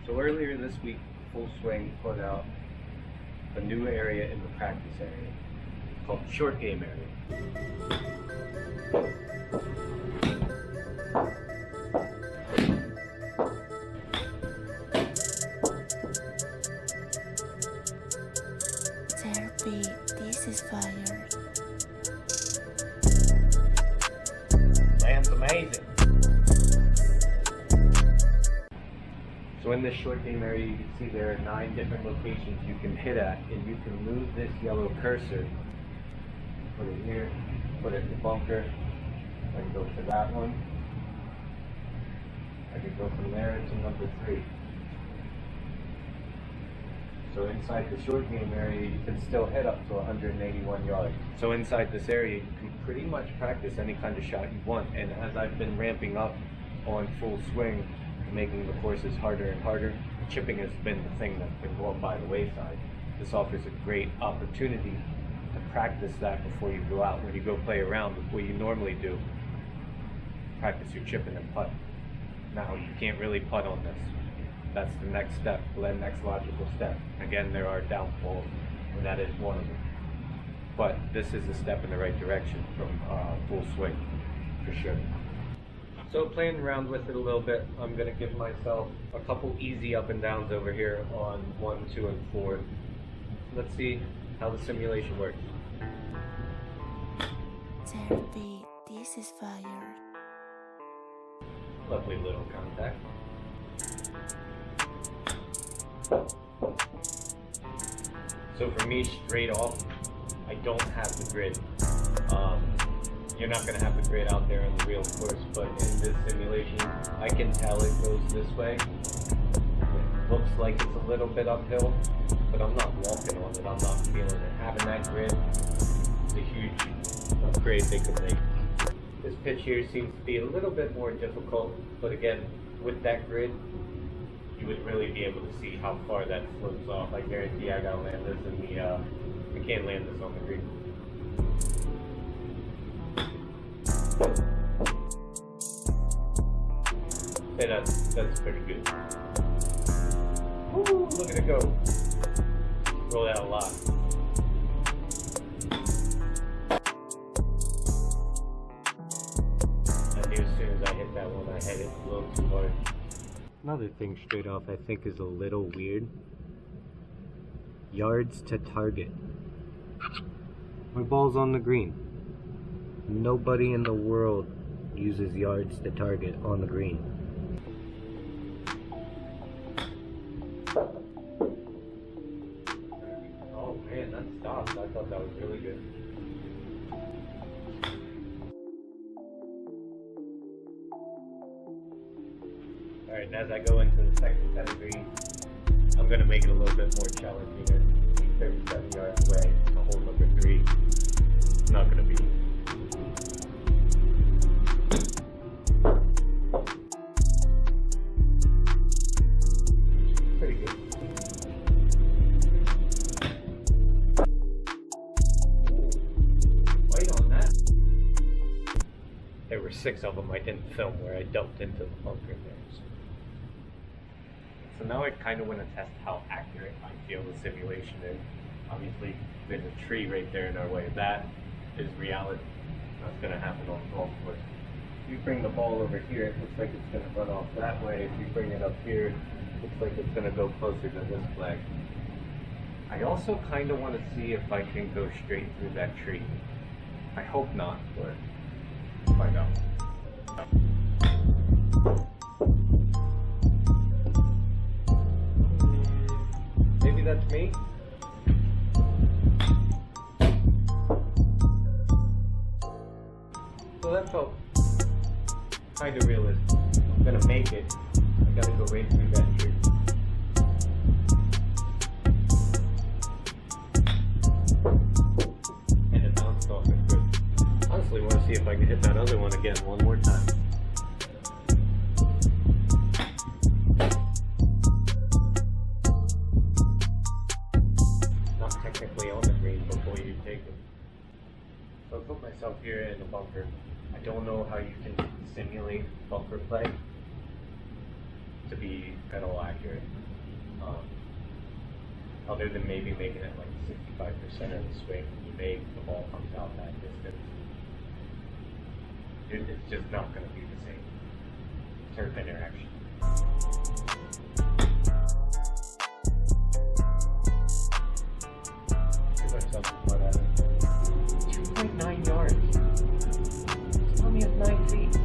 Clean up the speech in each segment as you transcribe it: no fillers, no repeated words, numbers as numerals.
So earlier this week, Full Swing put out a new area in the practice area called the short game area. Therapy, this is fire. Land's amazing. So in this short game area, you can see there are 9 different locations you can hit at, and you can move this yellow cursor, put it here, put it in the bunker, I can go to that one, I can go from there to number 3. So inside the short game area, you can still hit up to 181 yards. So inside this area, you can pretty much practice any kind of shot you want, and as I've been ramping up on Full Swing, making the courses harder and harder, chipping has been the thing that's been going by the wayside. This offers a great opportunity to practice that before you go out. When you go play around, what you normally do, practice your chipping and putt. Now you can't really putt on this. That's the next step, the next logical step. Again, there are downfalls, and that is one of them. But this is a step in the right direction from Full Swing, for sure. So playing around with it a little bit, I'm going to give myself a couple easy up and downs over here on 1, 2, and 4. Let's see how the simulation works. Therapy, this is fire. Lovely little contact. So for me, straight off, I don't have the grid. You're not going to have the grid out there in the real course, but in this simulation, I can tell it goes this way. It looks like it's a little bit uphill, but I'm not walking on it, I'm not feeling it. Having that grid is a huge upgrade they could make. This pitch here seems to be a little bit more difficult, but again, with that grid, you would really be able to see how far that floats off. I guarantee I gotta land this in the, I can't land this on the green. Hey, that's pretty good. Woo, look at it go. Roll out a lot. I knew as soon as I hit that one, I hit it a little too hard. Another thing straight off I think is a little weird. Yards to target. My ball's on the green. Nobody in the world uses yards to target on the green. Oh man, that stopped. I thought that was really good. Alright, and as I go into the second set of green, I'm going to make it a little bit more challenging. It's 37 yards away to hole number 3. It's not going to be. Pretty good. Wait on that. There were 6 of them I didn't film where I dumped into the bunker there. So now I kind of want to test how accurate I feel the simulation is. Obviously, there's a tree right there in our way. That is reality. That's going to happen on the golf course. If you bring the ball over here, it looks like it's going to run off that way. If you bring it up here, it looks like it's going to go closer to this flag. I also kind of want to see if I can go straight through that tree. I hope not, but we'll find out. Maybe that's me. So that felt kind of realistic. I'm gonna make it. I gotta go right through that tree. And it bounced off it good. Honestly, want to see if I can hit that other one again one more time. Technically on the green before you take it. So I put myself here in the bunker. I don't know how you can simulate bunker play. to be at all accurate. Other than maybe making it like 65% of the swing you make, the ball comes out that distance. It's just not going to be the same turf interaction. Give myself a putt at it. 2.9 yards. It's only at 9 feet.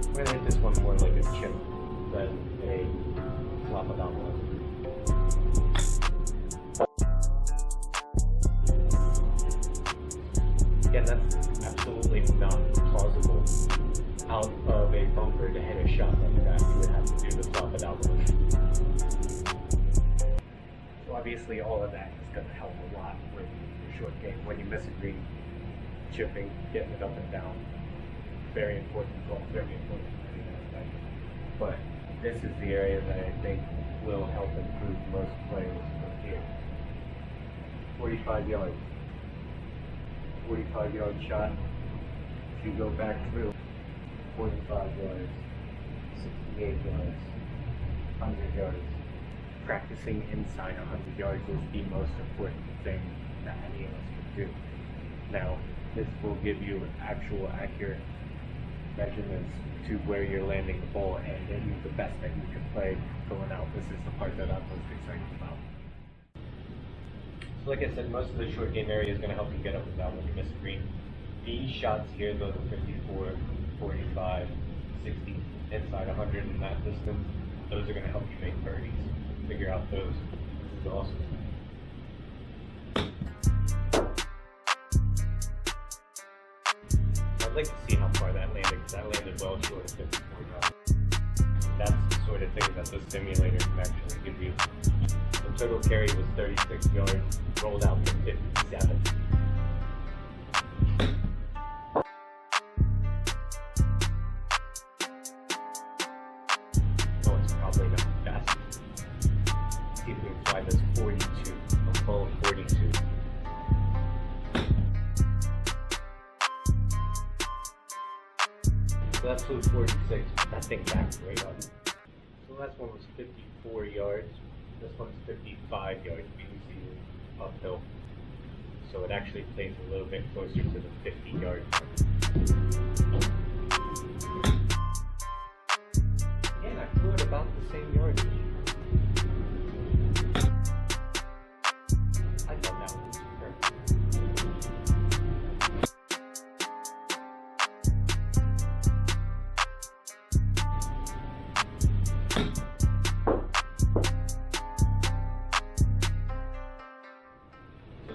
I'm going to hit this one more like a chip than a flop it out one. Again, that's absolutely not plausible. Out of a bumper to hit a shot like that, you would have to do the flop it out one. So obviously all of that is going to help a lot with your short game. When you miss a green, chipping, getting it up and down, very important goal, very important. But this is the area that I think will help improve most players from here. 45 yards. 45-yard shot. If you go back through, 45 yards, 68 yards, 100 yards. Practicing inside 100 yards is the most important thing that any of us can do. Now, this will give you actual accurate measurements to where you're landing the ball and get you the best that you can play going out. This is the part that I'm most excited about. So like I said, most of the short game area is going to help you get up and down when you miss a green. These shots here, those are 54, 45, 60, inside 100 in that distance, those are going to help you make birdies. Figure out those. This is awesome. I'd like to see how far that landed, because that landed well short of 54 yards. That's the sort of thing that the simulator can actually give you. The total carry was 36 yards, rolled out to 57. Oh, it's probably not fast. See if we can fly this 42, a full 42. So that flew 46, that thing backed right up. So the last one was 54 yards. This one's 55 yards, you can see uphill. So it actually plays a little bit closer to the 50 yard mark. And I flew it about the same yardage. I thought that was perfect.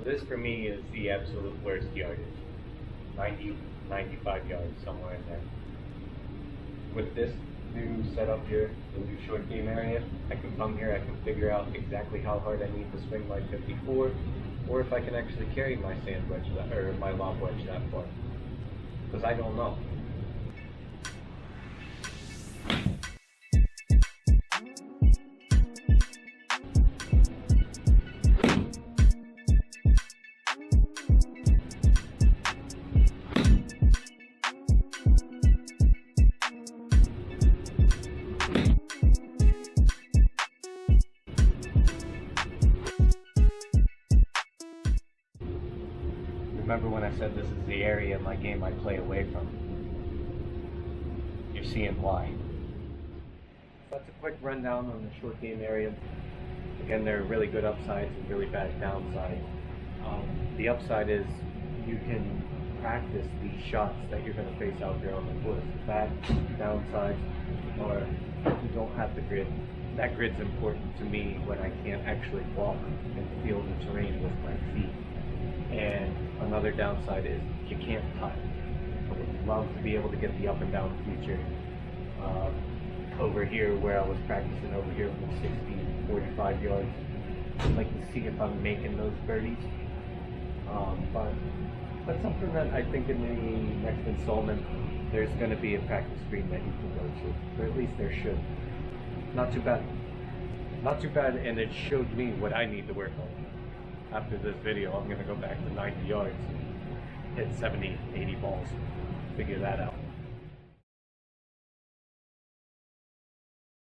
This for me is the absolute worst yardage. 90, 95 yards, somewhere in there. With this new setup here, the new short game area, I can come here, I can figure out exactly how hard I need to swing my 54, or if I can actually carry my sand wedge that, or my lob wedge that far. Because I don't know. Remember when I said this is the area in my game I play away from? You're seeing why. That's a quick rundown on the short game area. Again, there are really good upsides and really bad downsides. The upside is you can practice these shots that you're going to face out there on the course. The bad downsides are you don't have the grid. That grid's important to me when I can't actually walk and feel the terrain with my feet. And another downside is you can't putt. I would love to be able to get the up and down feature over here where I was practicing over here from 60, 45 yards. I'd like to see if I'm making those birdies. But that's something that I think in the next installment there's going to be a practice green that you can go to. Or at least there should. Not too bad. Not too bad, and it showed me what I need to work on. After this video, I'm going to go back to 90 yards, hit 70, 80 balls, figure that out.